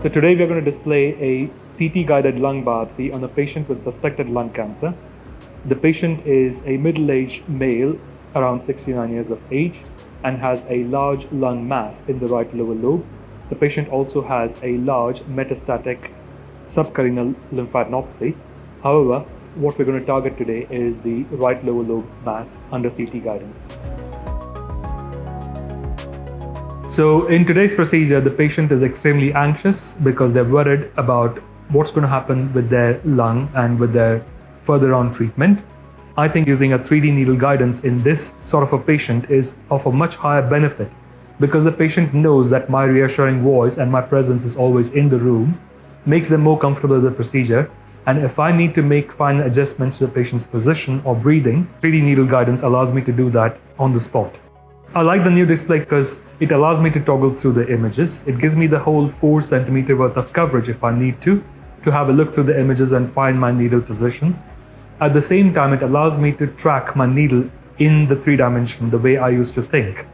So today we are going to display a CT-guided lung biopsy on a patient with suspected lung cancer. The patient is a middle-aged male, around 69 years of age, and has a large lung mass in the right lower lobe. The patient also has a large metastatic subcarinal lymphadenopathy. However, what we're going to target today is the right lower lobe mass under CT guidance. So in today's procedure, the patient is extremely anxious because they're worried about what's going to happen with their lung and with their further on treatment. I think using a 3D needle guidance in this sort of a patient is of a much higher benefit because the patient knows that my reassuring voice and my presence is always in the room, makes them more comfortable with the procedure. And if I need to make fine adjustments to the patient's position or breathing, 3D needle guidance allows me to do that on the spot. I like the new display because it allows me to toggle through the images. It gives me the whole 4 centimeter worth of coverage if I need to have a look through the images and find my needle position. At the same time, it allows me to track my needle in the 3 dimension the way I used to think.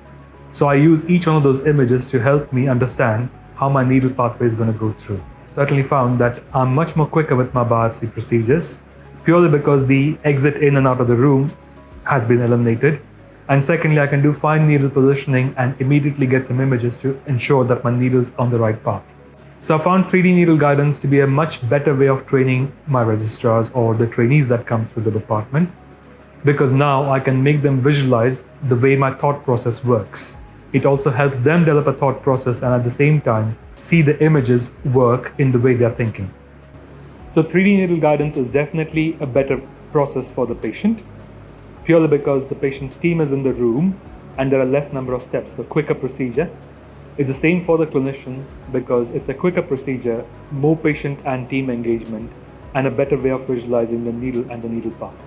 So I use each one of those images to help me understand how my needle pathway is going to go through. Certainly found that I'm much more quicker with my biopsy procedures, purely because the exit in and out of the room has been eliminated. And secondly, I can do fine needle positioning and immediately get some images to ensure that my needle's on the right path. So I found 3D needle guidance to be a much better way of training my registrars or the trainees that come through the department, because now I can make them visualize the way my thought process works. It also helps them develop a thought process and at the same time see the images work in the way they're thinking. So 3D needle guidance is definitely a better process for the patient, purely because the patient's team is in the room and there are less number of steps, so quicker procedure. It's the same for the clinician because it's a quicker procedure, more patient and team engagement, and a better way of visualizing the needle and the needle path.